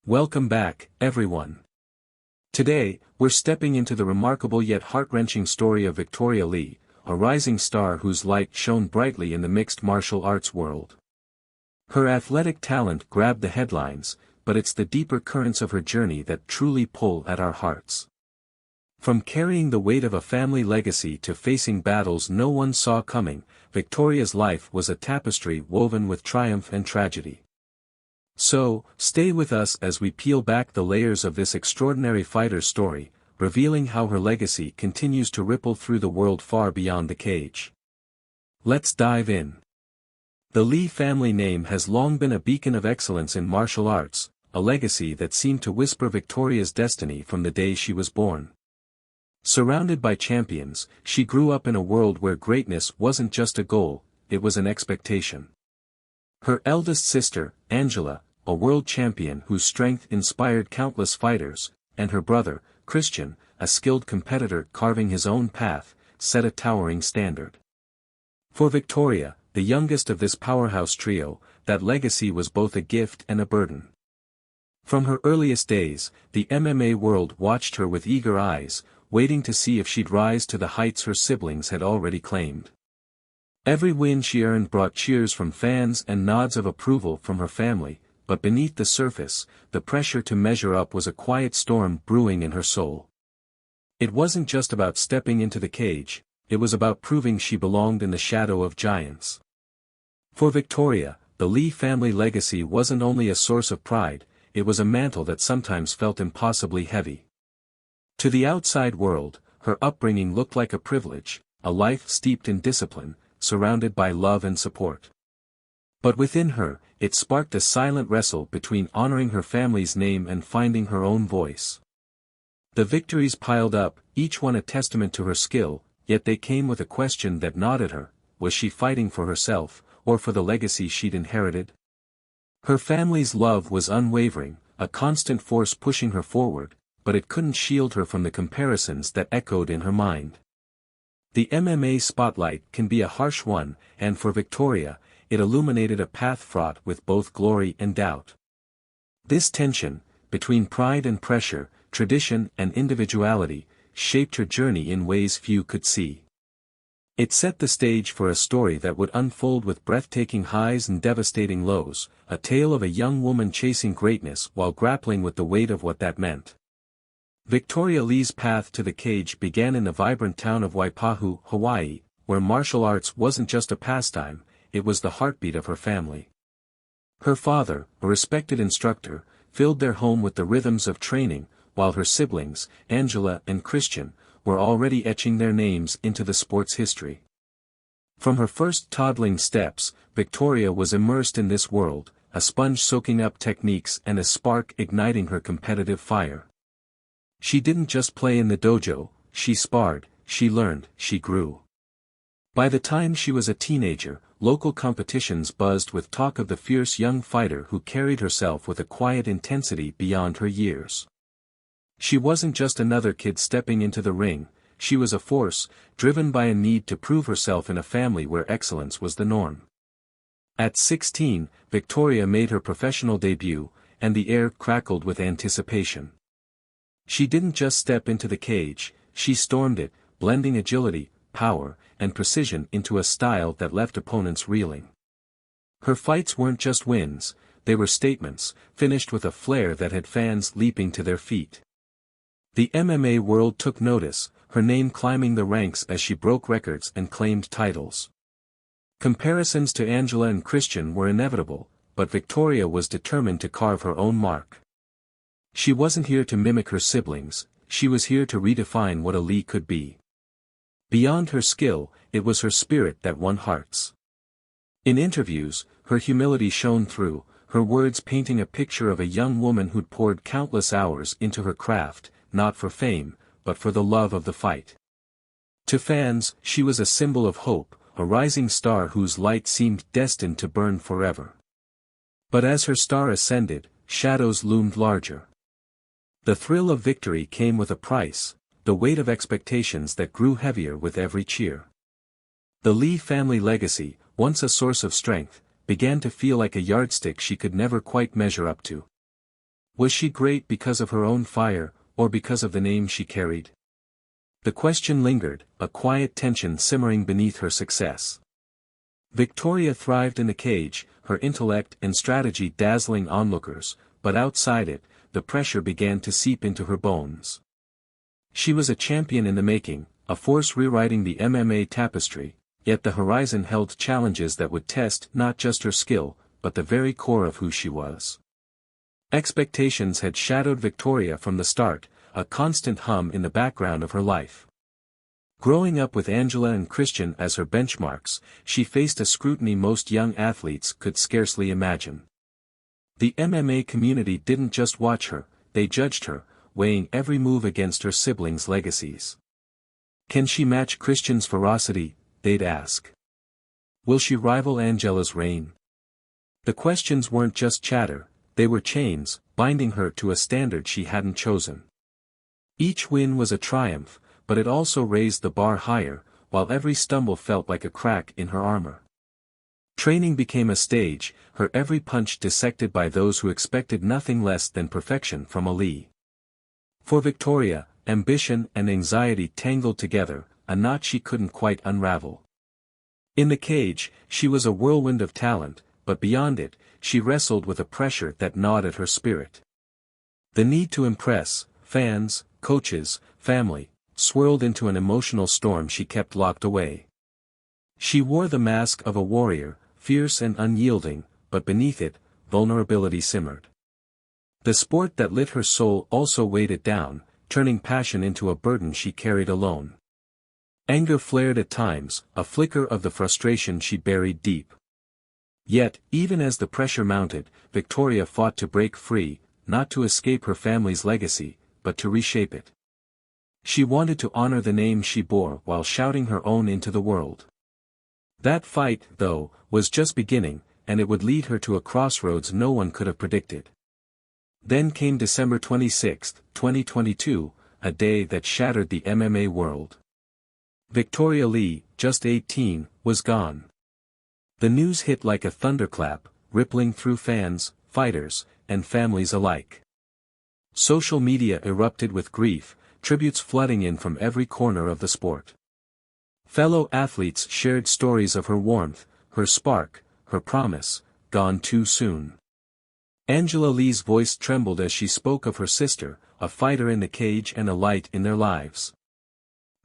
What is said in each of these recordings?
Welcome back, everyone. Today, we're stepping into the remarkable yet heart-wrenching story of Victoria Lee, a rising star whose light shone brightly in the mixed martial arts world. Her athletic talent grabbed the headlines, but it's the deeper currents of her journey that truly pull at our hearts. From carrying the weight of a family legacy to facing battles no one saw coming, Victoria's life was a tapestry woven with triumph and tragedy. So, stay with us as we peel back the layers of this extraordinary fighter's story, revealing how her legacy continues to ripple through the world far beyond the cage. Let's dive in. The Lee family name has long been a beacon of excellence in martial arts, a legacy that seemed to whisper Victoria's destiny from the day she was born. Surrounded by champions, she grew up in a world where greatness wasn't just a goal, it was an expectation. Her eldest sister, Angela, a world champion whose strength inspired countless fighters, and her brother, Christian, a skilled competitor carving his own path, set a towering standard. For Victoria, the youngest of this powerhouse trio, that legacy was both a gift and a burden. From her earliest days, the MMA world watched her with eager eyes, waiting to see if she'd rise to the heights her siblings had already claimed. Every win she earned brought cheers from fans and nods of approval from her family, but beneath the surface, the pressure to measure up was a quiet storm brewing in her soul. It wasn't just about stepping into the cage, it was about proving she belonged in the shadow of giants. For Victoria, the Lee family legacy wasn't only a source of pride, it was a mantle that sometimes felt impossibly heavy. To the outside world, her upbringing looked like a privilege, a life steeped in discipline, surrounded by love and support. But within her, it sparked a silent wrestle between honoring her family's name and finding her own voice. The victories piled up, each one a testament to her skill, yet they came with a question that gnawed at her: was she fighting for herself, or for the legacy she'd inherited? Her family's love was unwavering, a constant force pushing her forward, but it couldn't shield her from the comparisons that echoed in her mind. The MMA spotlight can be a harsh one, and for Victoria, it illuminated a path fraught with both glory and doubt. This tension, between pride and pressure, tradition and individuality, shaped her journey in ways few could see. It set the stage for a story that would unfold with breathtaking highs and devastating lows, a tale of a young woman chasing greatness while grappling with the weight of what that meant. Victoria Lee's path to the cage began in the vibrant town of Waipahu, Hawaii, where martial arts wasn't just a pastime, it was the heartbeat of her family. Her father, a respected instructor, filled their home with the rhythms of training, while her siblings, Angela and Christian, were already etching their names into the sport's history. From her first toddling steps, Victoria was immersed in this world, a sponge soaking up techniques and a spark igniting her competitive fire. She didn't just play in the dojo, she sparred, she learned, she grew. By the time she was a teenager, local competitions buzzed with talk of the fierce young fighter who carried herself with a quiet intensity beyond her years. She wasn't just another kid stepping into the ring, she was a force, driven by a need to prove herself in a family where excellence was the norm. At 16, Victoria made her professional debut, and the air crackled with anticipation. She didn't just step into the cage, she stormed it, blending agility, power, and precision into a style that left opponents reeling. Her fights weren't just wins, they were statements, finished with a flair that had fans leaping to their feet. The MMA world took notice, her name climbing the ranks as she broke records and claimed titles. Comparisons to Angela and Christian were inevitable, but Victoria was determined to carve her own mark. She wasn't here to mimic her siblings, she was here to redefine what a Lee could be. Beyond her skill, it was her spirit that won hearts. In interviews, her humility shone through, her words painting a picture of a young woman who'd poured countless hours into her craft, not for fame, but for the love of the fight. To fans, she was a symbol of hope, a rising star whose light seemed destined to burn forever. But as her star ascended, shadows loomed larger. The thrill of victory came with a price, the weight of expectations that grew heavier with every cheer. The Lee family legacy, once a source of strength, began to feel like a yardstick she could never quite measure up to. Was she great because of her own fire, or because of the name she carried? The question lingered, a quiet tension simmering beneath her success. Victoria thrived in the cage, her intellect and strategy dazzling onlookers, but outside it, the pressure began to seep into her bones. She was a champion in the making, a force rewriting the MMA tapestry, yet the horizon held challenges that would test not just her skill, but the very core of who she was. Expectations had shadowed Victoria from the start, a constant hum in the background of her life. Growing up with Angela and Christian as her benchmarks, she faced a scrutiny most young athletes could scarcely imagine. The MMA community didn't just watch her, they judged her, weighing every move against her siblings' legacies. Can she match Christian's ferocity, they'd ask. Will she rival Angela's reign? The questions weren't just chatter, they were chains, binding her to a standard she hadn't chosen. Each win was a triumph, but it also raised the bar higher, while every stumble felt like a crack in her armor. Training became a stage, her every punch dissected by those who expected nothing less than perfection from Ali. For Victoria, ambition and anxiety tangled together, a knot she couldn't quite unravel. In the cage, she was a whirlwind of talent, but beyond it, she wrestled with a pressure that gnawed at her spirit. The need to impress, fans, coaches, family, swirled into an emotional storm she kept locked away. She wore the mask of a warrior, fierce and unyielding, but beneath it, vulnerability simmered. The sport that lit her soul also weighed it down, turning passion into a burden she carried alone. Anger flared at times, a flicker of the frustration she buried deep. Yet, even as the pressure mounted, Victoria fought to break free, not to escape her family's legacy, but to reshape it. She wanted to honor the name she bore while shouting her own into the world. That fight, though, was just beginning, and it would lead her to a crossroads no one could have predicted. Then came December 26, 2022, a day that shattered the MMA world. Victoria Lee, just 18, was gone. The news hit like a thunderclap, rippling through fans, fighters, and families alike. Social media erupted with grief, tributes flooding in from every corner of the sport. Fellow athletes shared stories of her warmth, her spark, her promise, gone too soon. Angela Lee's voice trembled as she spoke of her sister, a fighter in the cage and a light in their lives.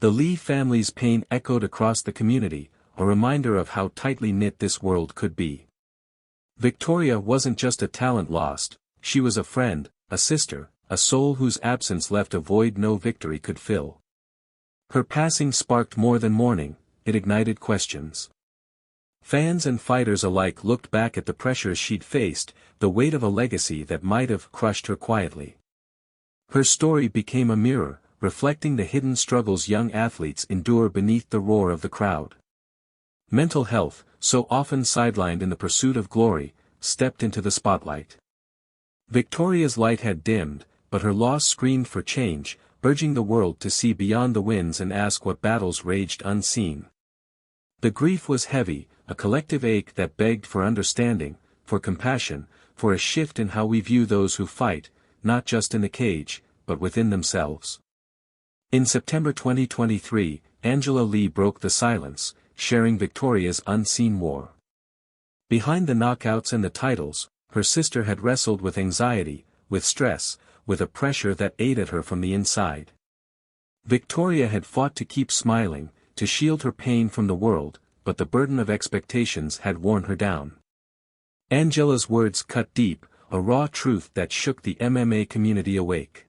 The Lee family's pain echoed across the community, a reminder of how tightly knit this world could be. Victoria wasn't just a talent lost, she was a friend, a sister, a soul whose absence left a void no victory could fill. Her passing sparked more than mourning, it ignited questions. Fans and fighters alike looked back at the pressures she'd faced, the weight of a legacy that might have crushed her quietly. Her story became a mirror, reflecting the hidden struggles young athletes endure beneath the roar of the crowd. Mental health, so often sidelined in the pursuit of glory, stepped into the spotlight. Victoria's light had dimmed, but her loss screamed for change, urging the world to see beyond the wins and ask what battles raged unseen. The grief was heavy, a collective ache that begged for understanding, for compassion, for a shift in how we view those who fight, not just in the cage, but within themselves. In September 2023, Angela Lee broke the silence, sharing Victoria's unseen war. Behind the knockouts and the titles, her sister had wrestled with anxiety, with stress, with a pressure that ate at her from the inside. Victoria had fought to keep smiling, to shield her pain from the world, but the burden of expectations had worn her down. Angela's words cut deep, a raw truth that shook the MMA community awake.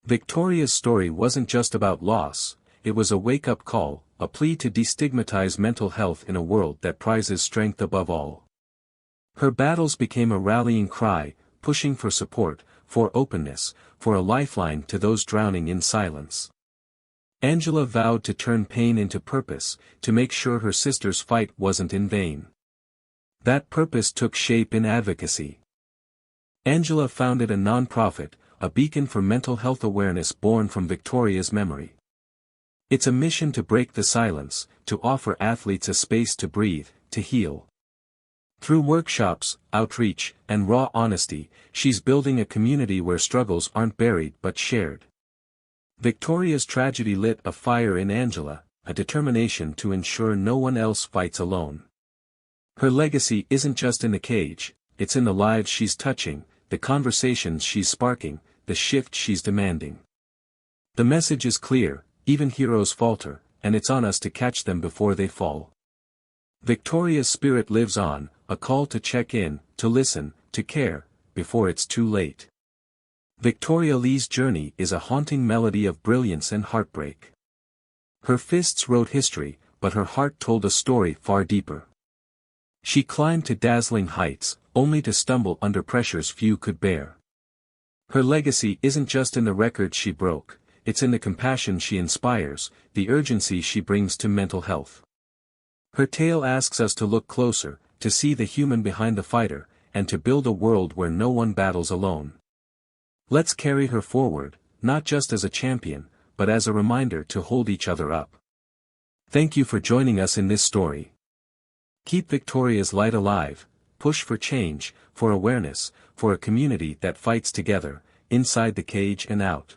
Victoria's story wasn't just about loss, it was a wake-up call, a plea to destigmatize mental health in a world that prizes strength above all. Her battles became a rallying cry, pushing for support, for openness, for a lifeline to those drowning in silence. Angela vowed to turn pain into purpose, to make sure her sister's fight wasn't in vain. That purpose took shape in advocacy. Angela founded a nonprofit, a beacon for mental health awareness born from Victoria's memory. It's a mission to break the silence, to offer athletes a space to breathe, to heal. Through workshops, outreach, and raw honesty, she's building a community where struggles aren't buried but shared. Victoria's tragedy lit a fire in Angela, a determination to ensure no one else fights alone. Her legacy isn't just in the cage, it's in the lives she's touching, the conversations she's sparking, the shift she's demanding. The message is clear: even heroes falter, and it's on us to catch them before they fall. Victoria's spirit lives on, a call to check in, to listen, to care, before it's too late. Victoria Lee's journey is a haunting melody of brilliance and heartbreak. Her fists wrote history, but her heart told a story far deeper. She climbed to dazzling heights, only to stumble under pressures few could bear. Her legacy isn't just in the records she broke, it's in the compassion she inspires, the urgency she brings to mental health. Her tale asks us to look closer, to see the human behind the fighter, and to build a world where no one battles alone. Let's carry her forward, not just as a champion, but as a reminder to hold each other up. Thank you for joining us in this story. Keep Victoria's light alive, push for change, for awareness, for a community that fights together, inside the cage and out.